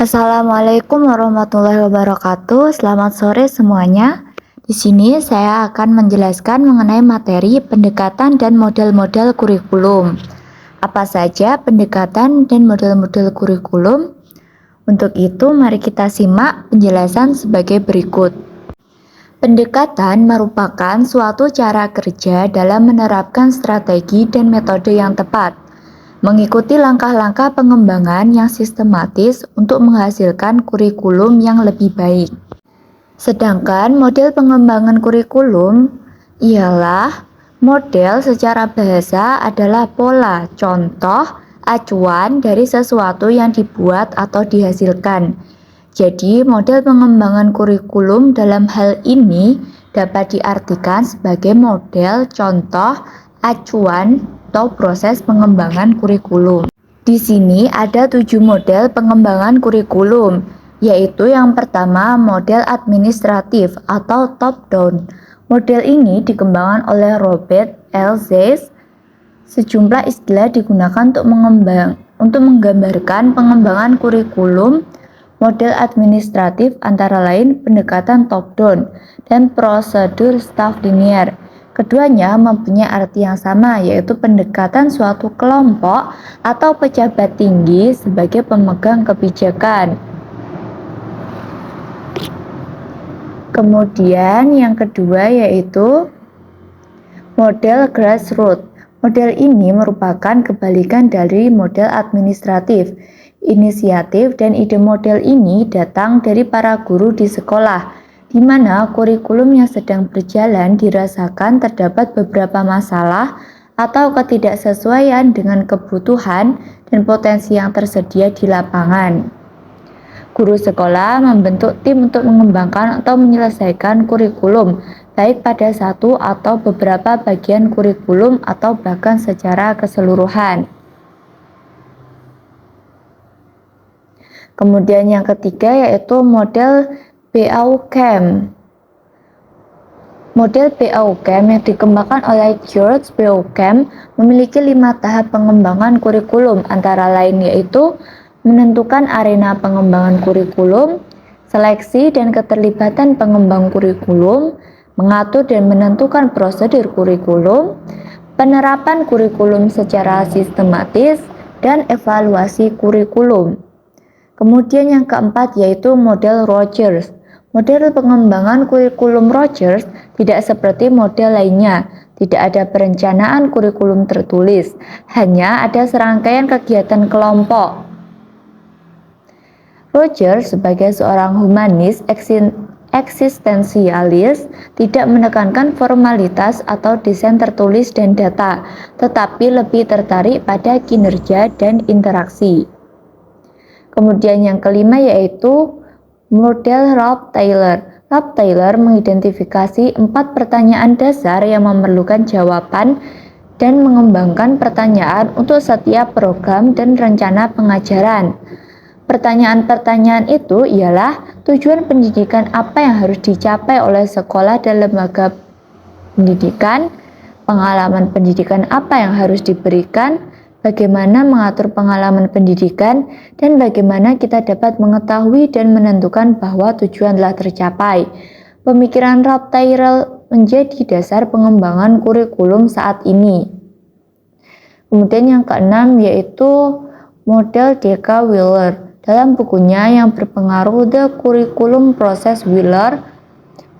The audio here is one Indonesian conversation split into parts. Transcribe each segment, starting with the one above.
Assalamualaikum warahmatullahi wabarakatuh. Selamat sore semuanya. Di sini saya akan menjelaskan mengenai materi pendekatan dan model-model kurikulum. Apa saja pendekatan dan model-model kurikulum? Untuk itu, mari kita simak penjelasan sebagai berikut. Pendekatan merupakan suatu cara kerja dalam menerapkan strategi dan metode yang tepat, mengikuti langkah-langkah pengembangan yang sistematis untuk menghasilkan kurikulum yang lebih baik. Sedangkan model pengembangan kurikulum ialah model secara bahasa adalah pola, contoh, acuan dari sesuatu yang dibuat atau dihasilkan. Jadi, model pengembangan kurikulum dalam hal ini dapat diartikan sebagai model, contoh, acuan, atau proses pengembangan kurikulum. Di sini ada 7 model pengembangan kurikulum, yaitu yang pertama model administratif atau top-down. Model ini dikembangkan oleh Robert L. Zeiss. Sejumlah istilah digunakan untuk menggambarkan pengembangan kurikulum. Model administratif antara lain pendekatan top-down dan prosedur staff linear. Keduanya mempunyai arti yang sama, yaitu pendekatan suatu kelompok atau pejabat tinggi sebagai pemegang kebijakan. Kemudian yang kedua yaitu model grassroots. Model ini merupakan kebalikan dari model administratif. Inisiatif dan ide model ini datang dari para guru di sekolah, di mana kurikulum yang sedang berjalan dirasakan terdapat beberapa masalah atau ketidaksesuaian dengan kebutuhan dan potensi yang tersedia di lapangan. Guru sekolah membentuk tim untuk mengembangkan atau menyelesaikan kurikulum, baik pada satu atau beberapa bagian kurikulum atau bahkan secara keseluruhan. Kemudian yang ketiga yaitu model Beauchamp. Model Beauchamp yang dikembangkan oleh George Beauchamp memiliki 5 tahap pengembangan kurikulum, antara lain yaitu menentukan arena pengembangan kurikulum, seleksi dan keterlibatan pengembang kurikulum, mengatur dan menentukan prosedur kurikulum, penerapan kurikulum secara sistematis, dan evaluasi kurikulum. Kemudian yang keempat yaitu model Rogers. Model pengembangan kurikulum Rogers tidak seperti model lainnya. Tidak ada perencanaan kurikulum tertulis, hanya ada serangkaian kegiatan kelompok. Rogers sebagai seorang humanis eksistensialis tidak menekankan formalitas atau desain tertulis dan data, tetapi lebih tertarik pada kinerja dan interaksi. Kemudian yang kelima yaitu model Ralph Taylor. Ralph Taylor mengidentifikasi 4 pertanyaan dasar yang memerlukan jawaban dan mengembangkan pertanyaan untuk setiap program dan rencana pengajaran. Pertanyaan-pertanyaan itu ialah tujuan pendidikan apa yang harus dicapai oleh sekolah dan lembaga pendidikan, pengalaman pendidikan apa yang harus diberikan, bagaimana mengatur pengalaman pendidikan, dan bagaimana kita dapat mengetahui dan menentukan bahwa tujuan telah tercapai. Pemikiran Ralph Taylor menjadi dasar pengembangan kurikulum saat ini. Kemudian yang keenam yaitu model D.K. Wheeler. Dalam bukunya yang berpengaruh The Curriculum Process, Wheeler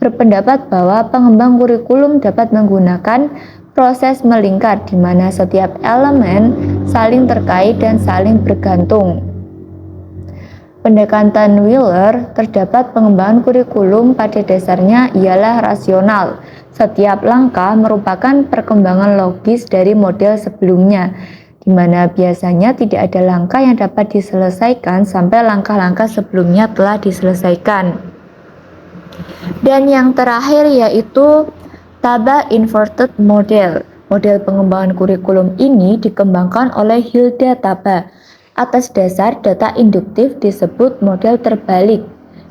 berpendapat bahwa pengembang kurikulum dapat menggunakan proses melingkar di mana setiap elemen saling terkait dan saling bergantung. Pendekatan Wheeler terdapat pengembangan kurikulum pada dasarnya ialah rasional. Setiap langkah merupakan perkembangan logis dari model sebelumnya, di mana biasanya tidak ada langkah yang dapat diselesaikan sampai langkah-langkah sebelumnya telah diselesaikan. Dan yang terakhir yaitu Taba Inverted Model. Model pengembangan kurikulum ini dikembangkan oleh Hilda Taba. Atas dasar data induktif disebut model terbalik.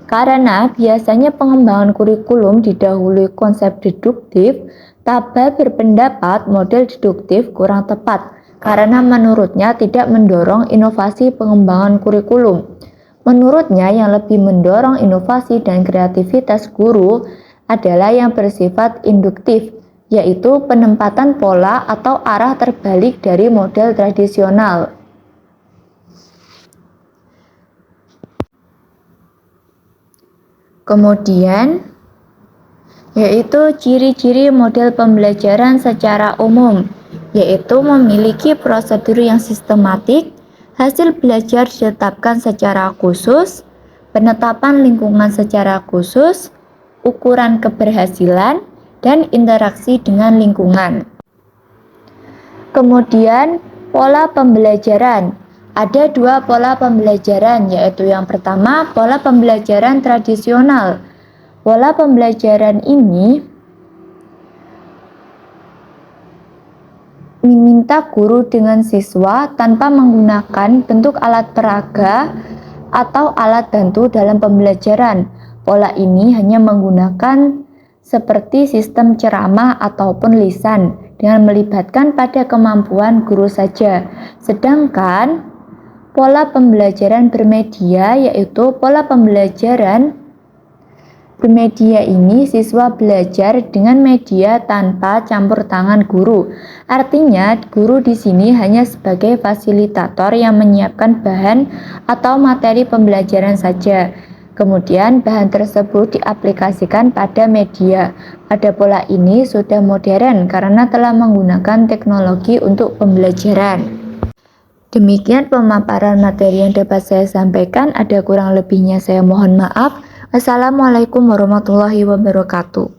Karena biasanya pengembangan kurikulum didahului konsep deduktif, Taba berpendapat model deduktif kurang tepat karena menurutnya tidak mendorong inovasi pengembangan kurikulum. Menurutnya, yang lebih mendorong inovasi dan kreativitas guru adalah yang bersifat induktif, yaitu penempatan pola atau arah terbalik dari model tradisional. Kemudian, yaitu ciri-ciri model pembelajaran secara umum, yaitu memiliki prosedur yang sistematik, hasil belajar ditetapkan secara khusus, penetapan lingkungan secara khusus, ukuran keberhasilan, dan interaksi dengan lingkungan. Kemudian, pola pembelajaran. Ada dua pola pembelajaran, yaitu yang pertama, pola pembelajaran tradisional. Pola pembelajaran ini meminta guru dengan siswa tanpa menggunakan bentuk alat peraga atau alat bantu dalam pembelajaran. Pola ini hanya menggunakan seperti sistem ceramah ataupun lisan dengan melibatkan pada kemampuan guru saja. Sedangkan pola pembelajaran bermedia, yaitu pola pembelajaran bermedia ini siswa belajar dengan media tanpa campur tangan guru. Artinya, guru di sini hanya sebagai fasilitator yang menyiapkan bahan atau materi pembelajaran saja. Kemudian, bahan tersebut diaplikasikan pada media. Pada pola ini sudah modern karena telah menggunakan teknologi untuk pembelajaran. Demikian pemaparan materi yang dapat saya sampaikan. Ada kurang lebihnya saya mohon maaf. Wassalamualaikum warahmatullahi wabarakatuh.